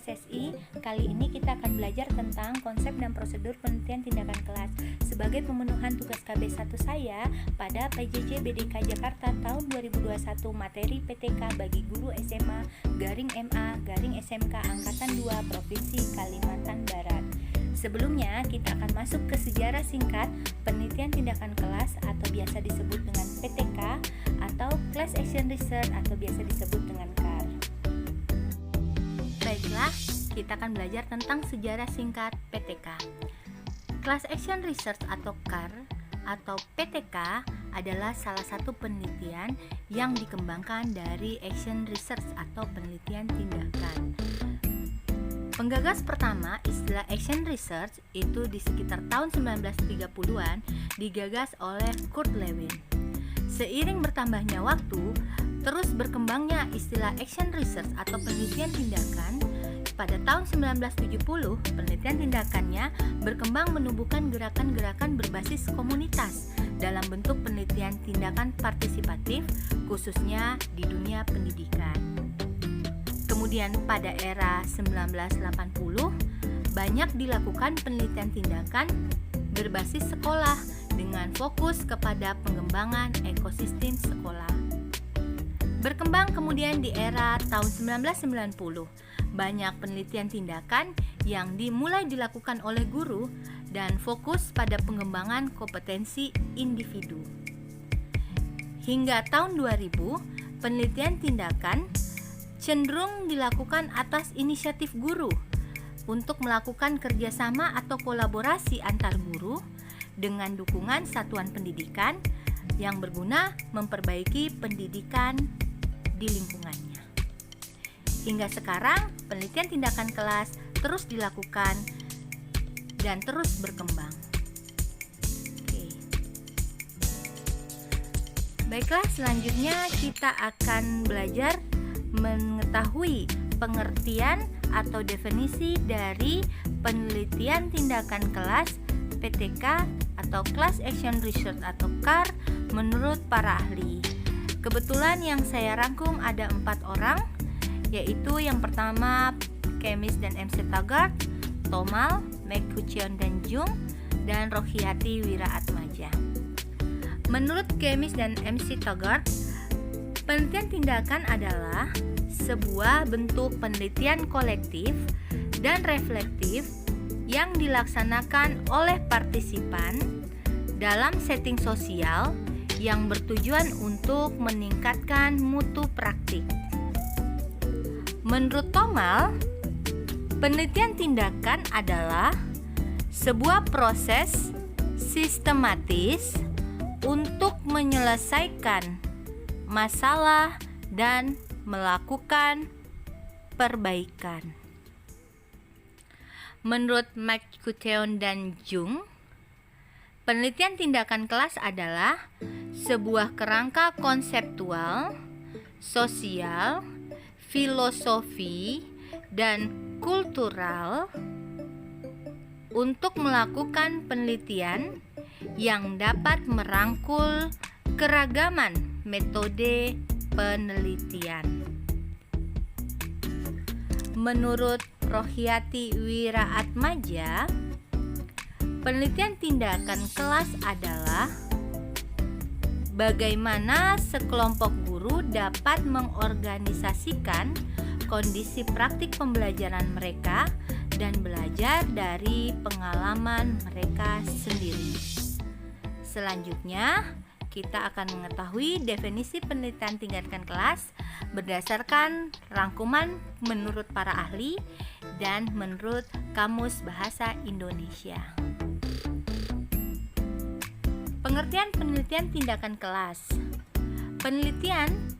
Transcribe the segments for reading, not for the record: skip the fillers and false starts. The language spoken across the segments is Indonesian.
SSI. Kali ini kita akan belajar tentang konsep dan prosedur penelitian tindakan kelas sebagai pemenuhan tugas KB1 saya pada PJJ BDK Jakarta tahun 2021 materi PTK bagi guru SMA /MA/SMK Angkatan 2 Provinsi Kalimantan Barat. Sebelumnya, kita akan masuk ke sejarah singkat penelitian tindakan kelas atau biasa disebut dengan PTK atau Class Action Research atau biasa disebut dengan CAR. Baiklah, kita akan belajar tentang sejarah singkat PTK. Class Action Research atau CAR atau PTK adalah salah satu penelitian yang dikembangkan dari Action Research atau penelitian tindakan. Penggagas pertama istilah Action Research itu di sekitar tahun 1930-an digagas oleh Kurt Lewin. Seiring bertambahnya waktu, terus berkembangnya istilah Action Research atau penelitian tindakan. Pada tahun 1970, penelitian tindakannya berkembang menumbuhkan gerakan-gerakan berbasis komunitas dalam bentuk penelitian tindakan partisipatif, khususnya di dunia pendidikan. Kemudian pada era 1980, banyak dilakukan penelitian tindakan berbasis sekolah dengan fokus kepada pengembangan ekosistem sekolah. Berkembang kemudian di era tahun 1990, banyak penelitian tindakan yang dimulai dilakukan oleh guru dan fokus pada pengembangan kompetensi individu. Hingga tahun 2000, penelitian tindakan cenderung dilakukan atas inisiatif guru untuk melakukan kerjasama atau kolaborasi antar guru dengan dukungan satuan pendidikan yang berguna memperbaiki pendidikan di lingkungannya. Hingga sekarang, penelitian tindakan kelas terus dilakukan dan terus berkembang. Baiklah, selanjutnya kita akan belajar mengetahui pengertian atau definisi dari penelitian tindakan kelas PTK atau Class Action Research atau CAR menurut para ahli. Kebetulan yang saya rangkum ada 4 orang, yaitu yang pertama Kemis dan MC Taggart, Tomal, McCutcheon dan Jung, dan Rohiyati Wiraatmaja. Menurut Kemis dan MC Taggart, penelitian tindakan adalah sebuah bentuk penelitian kolektif dan reflektif yang dilaksanakan oleh partisipan dalam setting sosial yang bertujuan untuk meningkatkan mutu praktik. Menurut Tomal, penelitian tindakan adalah sebuah proses sistematis untuk menyelesaikan masalah dan melakukan perbaikan. Menurut McCutcheon dan Jung, penelitian tindakan kelas adalah sebuah kerangka konseptual, sosial, filosofi, dan kultural untuk melakukan penelitian yang dapat merangkul keragaman metode penelitian. Menurut Rohiyati Wiraatmaja, penelitian tindakan kelas adalah bagaimana sekelompok guru dapat mengorganisasikan kondisi praktik pembelajaran mereka dan belajar dari pengalaman mereka sendiri. Selanjutnya, kita akan mengetahui definisi penelitian tindakan kelas berdasarkan rangkuman menurut para ahli dan menurut Kamus Bahasa Indonesia. Pengertian penelitian tindakan kelas. Penelitian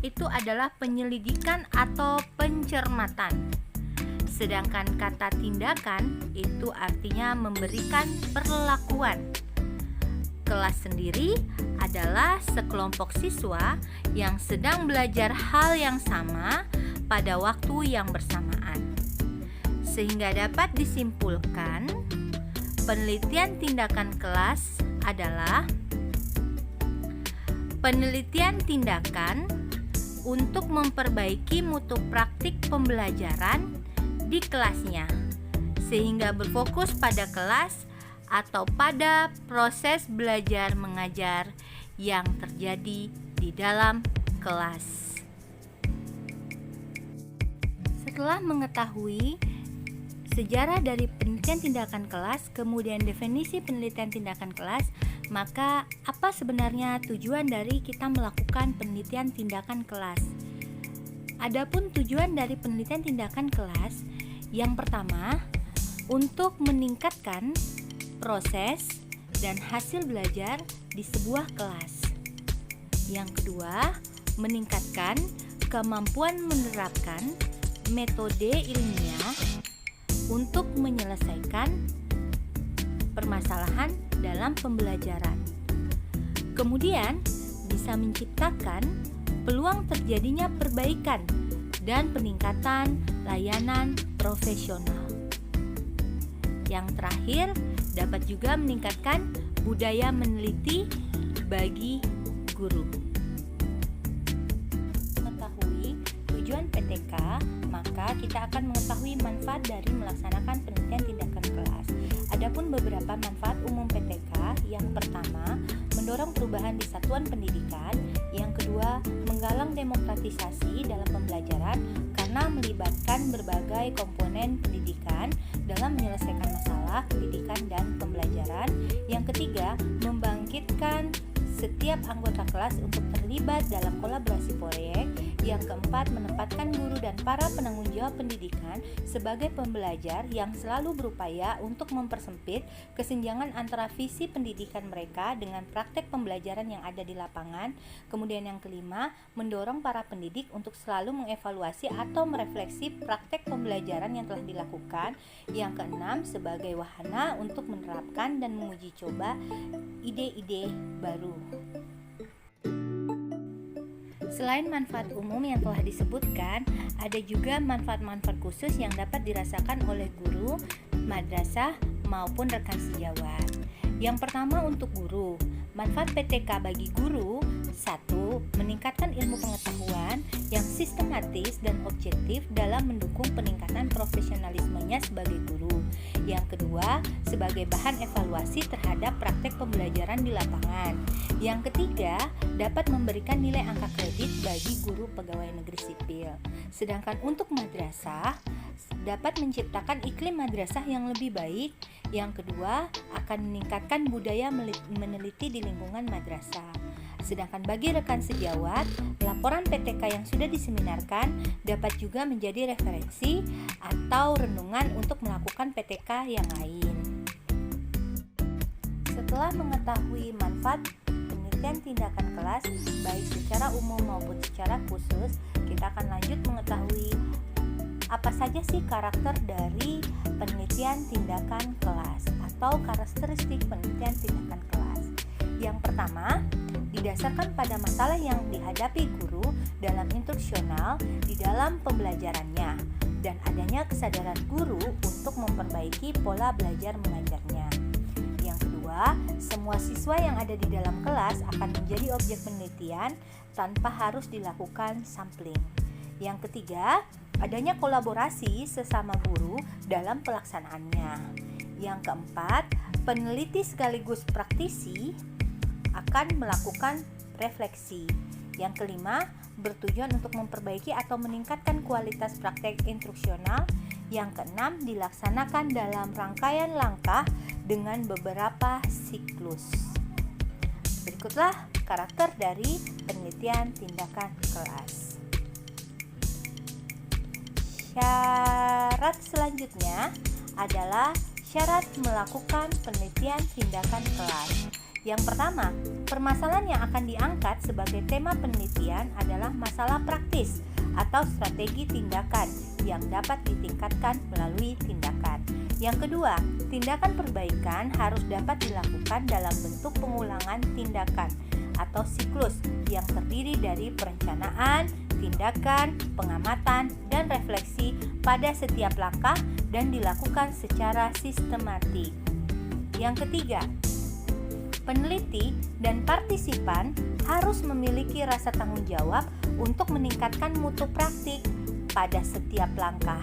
itu adalah penyelidikan atau pencermatan. Sedangkan kata tindakan itu artinya memberikan perlakuan. Kelas sendiri adalah sekelompok siswa yang sedang belajar hal yang sama pada waktu yang bersamaan. Sehingga dapat disimpulkan, penelitian tindakan kelas adalah penelitian tindakan untuk memperbaiki mutu praktik pembelajaran di kelasnya, sehingga berfokus pada kelas atau pada proses belajar mengajar yang terjadi di dalam kelas. Setelah mengetahui sejarah dari penelitian tindakan kelas, kemudian definisi penelitian tindakan kelas, maka apa sebenarnya tujuan dari kita melakukan penelitian tindakan kelas? Adapun tujuan dari penelitian tindakan kelas, yang pertama, untuk meningkatkan proses dan hasil belajar di sebuah kelas. Yang kedua, meningkatkan kemampuan menerapkan metode ilmiah untuk menyelesaikan permasalahan dalam pembelajaran. Kemudian, bisa menciptakan peluang terjadinya perbaikan dan peningkatan layanan profesional. Yang terakhir, dapat juga meningkatkan budaya meneliti bagi guru. Mengetahui tujuan PTK, maka kita akan mengetahui manfaat dari melaksanakan penelitian tindakan kelas. Adapun beberapa manfaat umum PTK, yang pertama, mendorong perubahan di satuan pendidikan. Yang kedua, menggalang demokratisasi dalam pembelajaran karena melibatkan berbagai komponen pendidikan dalam menyelesaikan masalah pendidikan dan pembelajaran. Yang ketiga, membangkitkan setiap anggota kelas untuk terlibat dalam kolaborasi proyek. Yang keempat, menempatkan guru dan para penanggung jawab pendidikan sebagai pembelajar yang selalu berupaya untuk mempersempit kesenjangan antara visi pendidikan mereka dengan praktek pembelajaran yang ada di lapangan. Kemudian yang kelima, mendorong para pendidik untuk selalu mengevaluasi atau merefleksi praktek pembelajaran yang telah dilakukan. Yang keenam, sebagai wahana untuk menerapkan dan menguji coba ide-ide baru. Selain manfaat umum yang telah disebutkan, ada juga manfaat-manfaat khusus yang dapat dirasakan oleh guru, madrasah, maupun rekan sejawat. Yang pertama untuk guru, manfaat PTK bagi guru: 1. Meningkatkan ilmu pengetahuan yang sistematis dan objektif dalam mendukung peningkatan profesionalismenya sebagai guru. Yang kedua, sebagai bahan evaluasi terhadap praktek pembelajaran di lapangan. Yang ketiga, dapat memberikan nilai angka kredit bagi guru pegawai negeri sipil. Sedangkan untuk madrasah, dapat menciptakan iklim madrasah yang lebih baik. Yang kedua, akan meningkatkan budaya meneliti di lingkungan madrasah. Sedangkan bagi rekan sejawat, laporan PTK yang sudah diseminarkan dapat juga menjadi referensi atau renungan untuk melakukan PTK yang lain. Setelah mengetahui manfaat penelitian tindakan kelas, baik secara umum maupun secara khusus, kita akan lanjut mengetahui apa saja sih karakter dari penelitian tindakan kelas atau karakteristik penelitian tindakan kelas. Yang pertama, didasarkan pada masalah yang dihadapi guru dalam instruksional di dalam pembelajarannya dan adanya kesadaran guru untuk memperbaiki pola belajar mengajarnya. Yang kedua, semua siswa yang ada di dalam kelas akan menjadi objek penelitian tanpa harus dilakukan sampling. Yang ketiga, adanya kolaborasi sesama guru dalam pelaksanaannya. Yang keempat, peneliti sekaligus praktisi akan melakukan refleksi. Yang kelima, bertujuan untuk memperbaiki atau meningkatkan kualitas praktek instruksional. Yang keenam, dilaksanakan dalam rangkaian langkah dengan beberapa siklus. Berikutlah karakter dari penelitian tindakan kelas. Syarat selanjutnya adalah syarat melakukan penelitian tindakan kelas. Yang pertama, permasalahan yang akan diangkat sebagai tema penelitian adalah masalah praktis atau strategi tindakan yang dapat ditingkatkan melalui tindakan. Yang kedua, tindakan perbaikan harus dapat dilakukan dalam bentuk pengulangan tindakan atau siklus yang terdiri dari perencanaan, tindakan, pengamatan, dan refleksi pada setiap langkah dan dilakukan secara sistematik. Yang ketiga, peneliti dan partisipan harus memiliki rasa tanggung jawab untuk meningkatkan mutu praktik pada setiap langkah,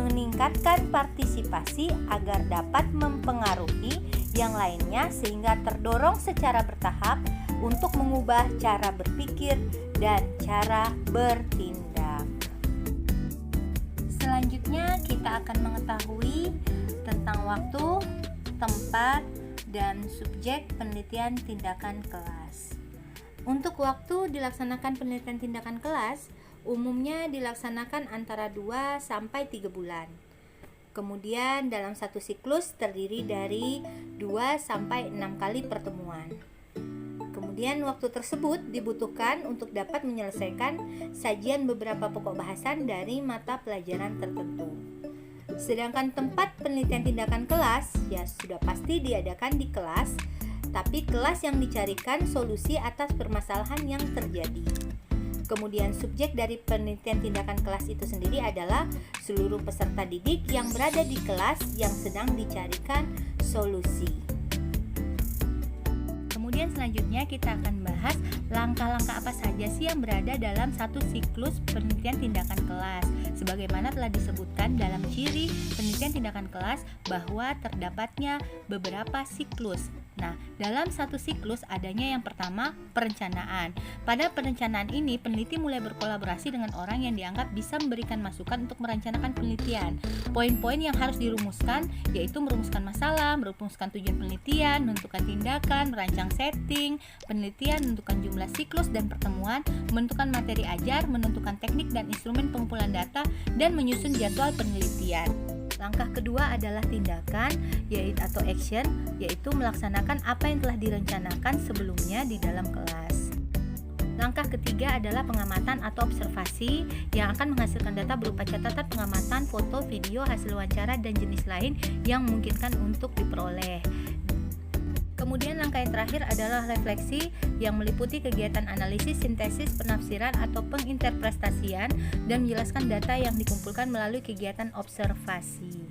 meningkatkan partisipasi agar dapat mempengaruhi yang lainnya sehingga terdorong secara bertahap untuk mengubah cara berpikir dan cara bertindak. Selanjutnya kita akan mengetahui tentang waktu, tempat, dan subjek penelitian tindakan kelas. Untuk waktu dilaksanakan penelitian tindakan kelas, umumnya dilaksanakan antara 2 sampai 3 bulan. Kemudian dalam satu siklus terdiri dari 2 sampai 6 kali pertemuan. Kemudian waktu tersebut dibutuhkan untuk dapat menyelesaikan sajian beberapa pokok bahasan dari mata pelajaran tertentu. Sedangkan tempat penelitian tindakan kelas ya sudah pasti diadakan di kelas, tapi kelas yang dicarikan solusi atas permasalahan yang terjadi. Kemudian subjek dari penelitian tindakan kelas itu sendiri adalah seluruh peserta didik yang berada di kelas yang sedang dicarikan solusi. Kemudian selanjutnya kita akan bahas langkah-langkah apa saja sih yang berada dalam satu siklus penelitian tindakan kelas. Sebagaimana telah disebutkan dalam ciri penelitian tindakan kelas bahwa terdapatnya beberapa siklus. Nah, dalam satu siklus adanya yang pertama perencanaan. Pada perencanaan ini peneliti mulai berkolaborasi dengan orang yang dianggap bisa memberikan masukan untuk merencanakan penelitian. Poin-poin yang harus dirumuskan yaitu merumuskan masalah, merumuskan tujuan penelitian, menentukan tindakan, merancang setting penelitian, menentukan jumlah siklus dan pertemuan, menentukan materi ajar, menentukan teknik dan instrumen pengumpulan data, dan menyusun jadwal penelitian. Langkah kedua adalah tindakan atau action, yaitu melaksanakan apa yang telah direncanakan sebelumnya di dalam kelas. Langkah ketiga adalah pengamatan atau observasi yang akan menghasilkan data berupa catatan pengamatan, foto, video, hasil wawancara, dan jenis lain yang memungkinkan untuk diperoleh. Kemudian langkah yang terakhir adalah refleksi yang meliputi kegiatan analisis, sintesis, penafsiran atau penginterpretasian dan menjelaskan data yang dikumpulkan melalui kegiatan observasi.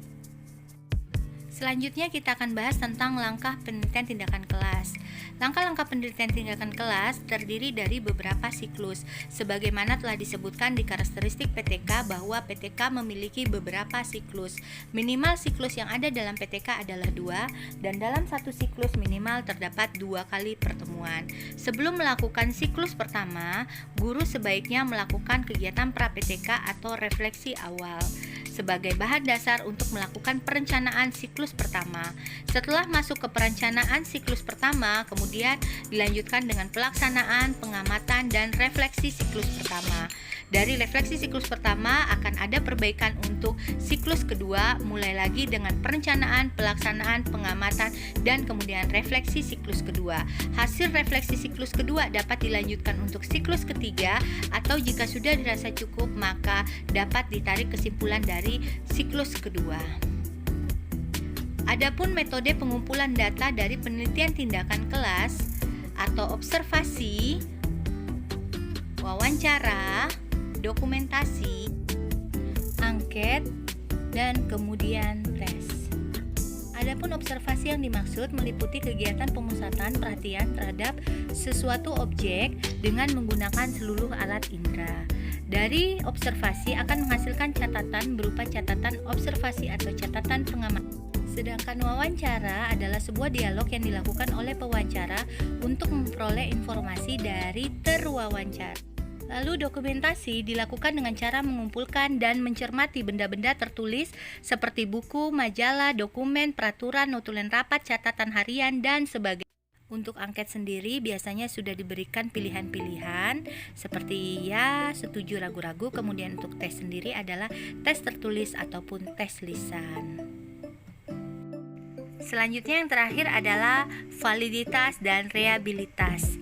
Selanjutnya kita akan bahas tentang langkah penelitian tindakan kelas. Langkah-langkah penelitian tindakan kelas terdiri dari beberapa siklus. Sebagaimana telah disebutkan di karakteristik PTK bahwa PTK memiliki beberapa siklus. Minimal siklus yang ada dalam PTK adalah 2 dan dalam satu siklus minimal terdapat 2 kali pertemuan. Sebelum melakukan siklus pertama, guru sebaiknya melakukan kegiatan pra-PTK atau refleksi awal sebagai bahan dasar untuk melakukan perencanaan siklus pertama. Setelah masuk ke perencanaan siklus pertama, kemudian dilanjutkan dengan pelaksanaan, pengamatan, dan refleksi siklus pertama. Dari refleksi siklus pertama akan ada perbaikan untuk siklus kedua, mulai lagi dengan perencanaan, pelaksanaan, pengamatan, dan kemudian refleksi siklus kedua. Hasil refleksi siklus kedua dapat dilanjutkan untuk siklus ketiga, atau jika sudah dirasa cukup maka dapat ditarik kesimpulan dari siklus kedua. Adapun metode pengumpulan data dari penelitian tindakan kelas atau observasi, wawancara, dokumentasi, angket, dan kemudian tes. Adapun observasi yang dimaksud meliputi kegiatan pemusatan perhatian terhadap sesuatu objek dengan menggunakan seluruh alat indera. Dari observasi akan menghasilkan catatan berupa catatan observasi atau catatan pengamatan. Sedangkan wawancara adalah sebuah dialog yang dilakukan oleh pewawancara untuk memperoleh informasi dari terwawancara. Lalu dokumentasi dilakukan dengan cara mengumpulkan dan mencermati benda-benda tertulis seperti buku, majalah, dokumen, peraturan, notulen rapat, catatan harian, dan sebagainya. Untuk angket sendiri biasanya sudah diberikan pilihan-pilihan seperti ya, setuju, ragu-ragu. Kemudian untuk tes sendiri adalah tes tertulis ataupun tes lisan. Selanjutnya yang terakhir adalah validitas dan reliabilitas.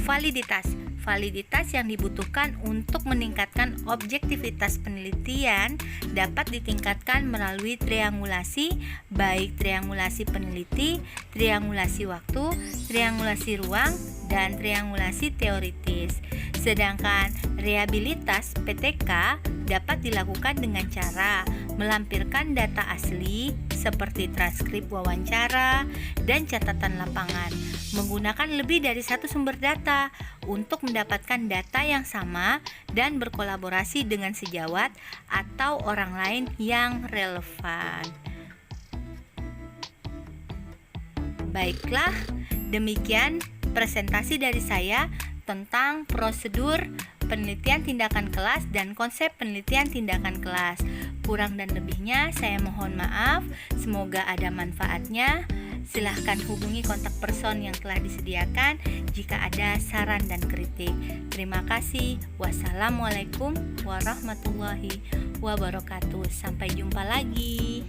Validitas yang dibutuhkan untuk meningkatkan objektivitas penelitian dapat ditingkatkan melalui triangulasi, baik triangulasi peneliti, triangulasi waktu, triangulasi ruang, dan triangulasi teoritis. Sedangkan rehabilitas PTK dapat dilakukan dengan cara melampirkan data asli seperti transkrip wawancara dan catatan lapangan, menggunakan lebih dari satu sumber data untuk mendapatkan data yang sama dan berkolaborasi dengan sejawat atau orang lain yang relevan. Baiklah, demikian presentasi dari saya tentang prosedur penelitian tindakan kelas dan konsep penelitian tindakan kelas. Kurang dan lebihnya saya mohon maaf. Semoga ada manfaatnya. Silahkan hubungi kontak person yang telah disediakan jika ada saran dan kritik. Terima kasih. Wassalamualaikum warahmatullahi wabarakatuh. Sampai jumpa lagi.